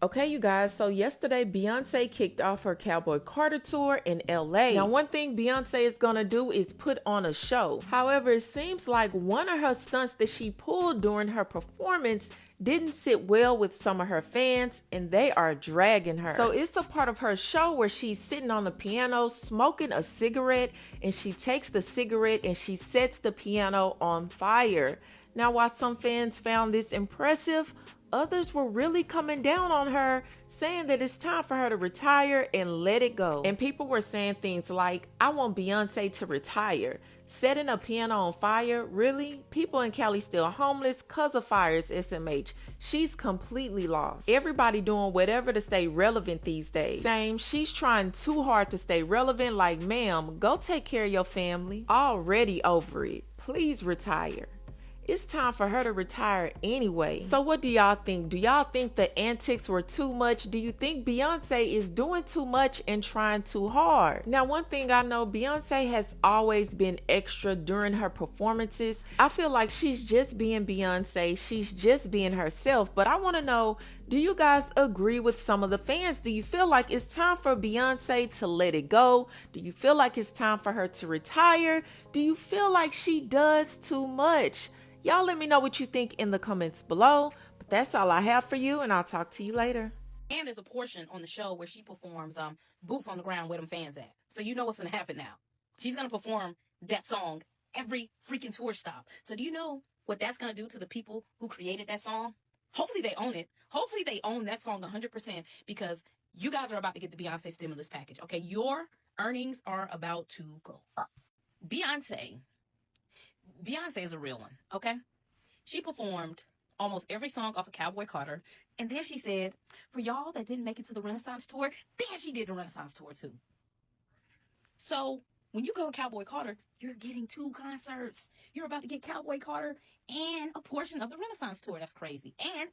Okay, you guys, so yesterday Beyonce kicked off her Cowboy Carter tour in LA. Now, one thing Beyonce is gonna do is put on a show. However, it seems like one of her stunts that she pulled during her performance didn't sit well with some of her fans, and they are dragging her. So it's a part of her show where she's sitting on the piano smoking a cigarette, and she takes the cigarette and she sets the piano on fire. Now, while some fans found this impressive, others were really coming down on her, saying that it's time for her to retire and let it go. And people were saying things like, I want Beyonce to retire. Setting a piano on fire? Really? People in Cali still homeless because of fires, SMH. She's completely lost. Everybody doing whatever to stay relevant these days. Same, she's trying too hard to stay relevant. Like, ma'am, go take care of your family. Already over it. Please retire. It's time for her to retire anyway. So what do y'all think? Do y'all think the antics were too much? Do you think Beyonce is doing too much and trying too hard? Now, one thing I know, Beyonce has always been extra during her performances. I feel like she's just being Beyonce. She's just being herself. But I want to know, do you guys agree with some of the fans? Do you feel like it's time for Beyonce to let it go? Do you feel like it's time for her to retire? Do you feel like she does too much? Y'all let me know what you think in the comments below. But that's all I have for you, and I'll talk to you later. And there's a portion on the show where she performs Boots on the Ground where them fans at. So you know what's going to happen now. She's going to perform that song every freaking tour stop. So do you know what that's going to do to the people who created that song? Hopefully they own it. Hopefully they own that song 100% because you guys are about to get the Beyonce stimulus package. Okay, your earnings are about to go up. Beyonce is a real one, okay? She performed almost every song off of Cowboy Carter, and then she said, for y'all that didn't make it to the Renaissance tour, then she did the Renaissance tour too. So when you go to Cowboy Carter, you're getting 2 concerts. You're about to get Cowboy Carter and a portion of the Renaissance tour. That's crazy. And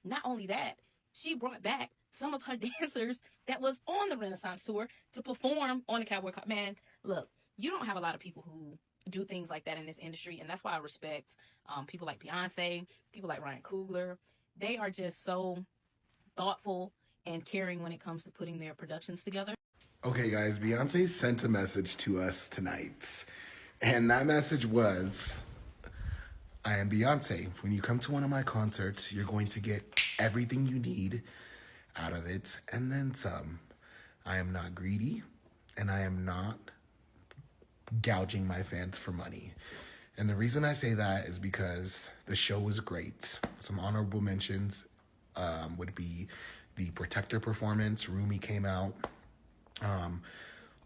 not only that, she brought back some of her dancers that was on the Renaissance tour to perform on the Cowboy Carter. Man, look, you don't have a lot of people who do things like that in this industry, and that's why I respect people like Beyonce, people like Ryan Coogler. They are just so thoughtful and caring when it comes to putting their productions together. Okay, guys, Beyonce sent a message to us tonight, and that message was, I am Beyonce. When you come to one of my concerts, you're going to get everything you need out of it, and then some. I am not greedy, and I am not gouging my fans for money. And the reason I say that is because the show was great. Some honorable mentions would be the Protector performance. Rumi came out.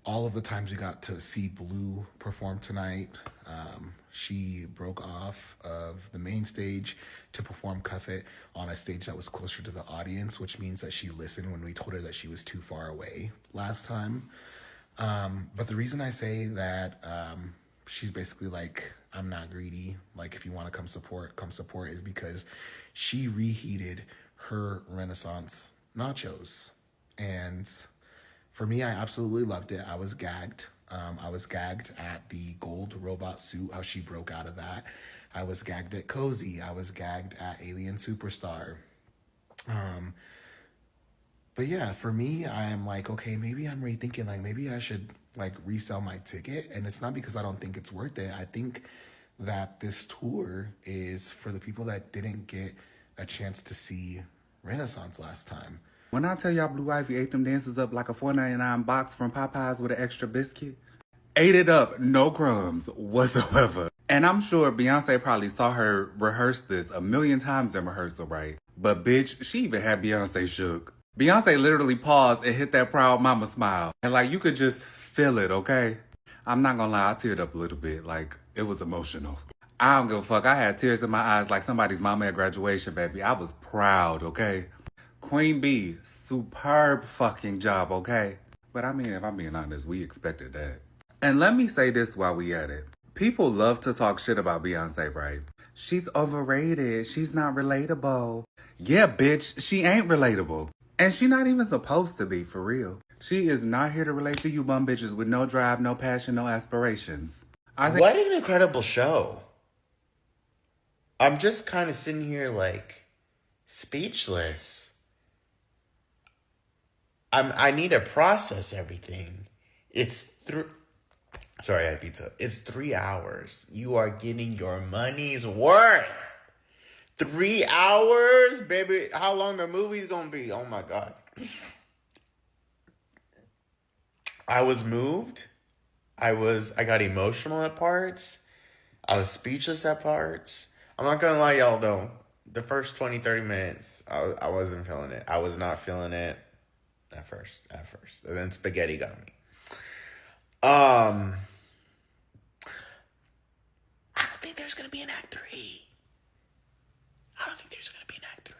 All of the times we got to see Blue perform tonight. She broke off of the main stage to perform Cuff It on a stage that was closer to the audience, which means that she listened when we told her that she was too far away last time. But the reason I say that she's basically like, I'm not greedy, like if you want to come support, is because she reheated her Renaissance nachos. And for me, I absolutely loved it. I was gagged. I was gagged at the gold robot suit, how she broke out of that. I was gagged at Cozy. I was gagged at Alien Superstar. But yeah, for me, I am like, okay, maybe I'm rethinking, like maybe I should like resell my ticket. And it's not because I don't think it's worth it. I think that this tour is for the people that didn't get a chance to see Renaissance last time. When I tell y'all Blue Ivy ate them dances up like a $4.99 box from Popeyes with an extra biscuit, ate it up, no crumbs whatsoever. And I'm sure Beyonce probably saw her rehearse this a million times in rehearsal, right? But bitch, she even had Beyonce shook. Beyonce literally paused and hit that proud mama smile. And like, you could just feel it, okay? I'm not gonna lie, I teared up a little bit. Like, it was emotional. I don't give a fuck. I had tears in my eyes like somebody's mama at graduation, baby. I was proud, okay? Queen Bee, superb fucking job, okay? But I mean, if I'm being honest, we expected that. And let me say this while we at it. People love to talk shit about Beyonce, right? She's overrated. She's not relatable. Yeah, bitch, she ain't relatable. And she not even supposed to be, for real. She is not here to relate to you bum bitches with no drive, no passion, no aspirations. What an incredible show. I'm just kind of sitting here like speechless. I need to process everything. Sorry, I had pizza. It's 3 hours. You are getting your money's worth. 3 hours, baby. How long the movie's gonna be? Oh my God. I was moved. I got emotional at parts. I was speechless at parts. I'm not gonna lie, y'all, though. The first 20, 30 minutes, I wasn't feeling it. I was not feeling it at first. And then spaghetti got me. I don't think there's gonna be an act 3. I don't think there's gonna be an act 3.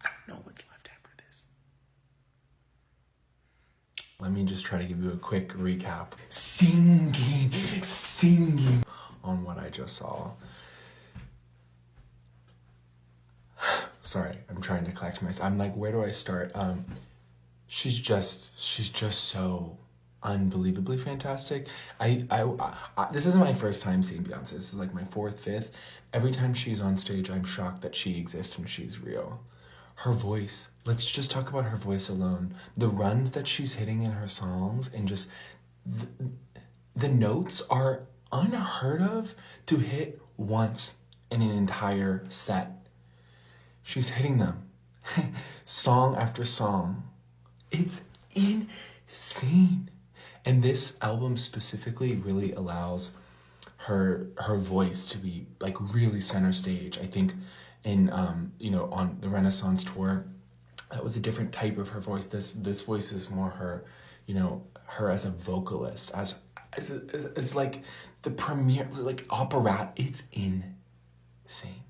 I don't know what's left after this. Let me just try to give you a quick recap. Singing on what I just saw. Sorry, I'm trying to collect myself. I'm like, where do I start? She's just so unbelievably fantastic. I this isn't my first time seeing Beyonce. This is like my 4th, 5th. Every time she's on stage, I'm shocked that she exists and she's real. Her voice, let's just talk about her voice alone. The runs that she's hitting in her songs and just the notes are unheard of to hit once in an entire set. She's hitting them song after song. It's insane. And this album specifically really allows her voice to be like really center stage. I think in on the Renaissance tour, that was a different type of her voice. This voice is more her, her as a vocalist, as like the premier, like opera. It's insane.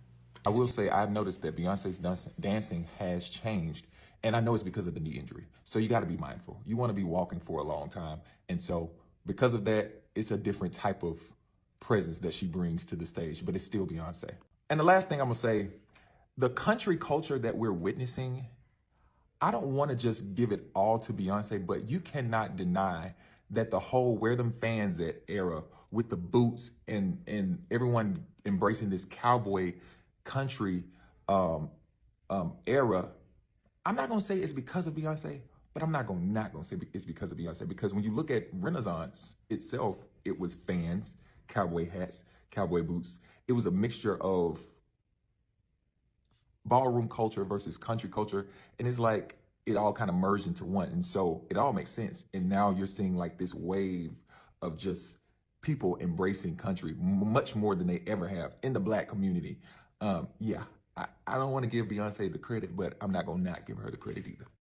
I will say I've noticed that Beyonce's dancing has changed, and I know it's because of the knee injury. So you got to be mindful. You want to be walking for a long time, and so because of that, it's a different type of presence that she brings to the stage, but it's still Beyonce. And the last thing I'm gonna say, the country culture that we're witnessing, I don't want to just give it all to Beyonce, but you cannot deny that the whole "where them fans at" era with the boots and everyone embracing this cowboy country era, I'm not gonna say it's because of Beyonce, but I'm not gonna say it's because of Beyonce, because when you look at Renaissance itself, it was fans, cowboy hats, cowboy boots. It was a mixture of ballroom culture versus country culture, and it's like it all kind of merged into one, and so it all makes sense. And now you're seeing like this wave of just people embracing country much more than they ever have in the Black community. I don't want to give Beyonce the credit, but I'm not gonna not give her the credit either.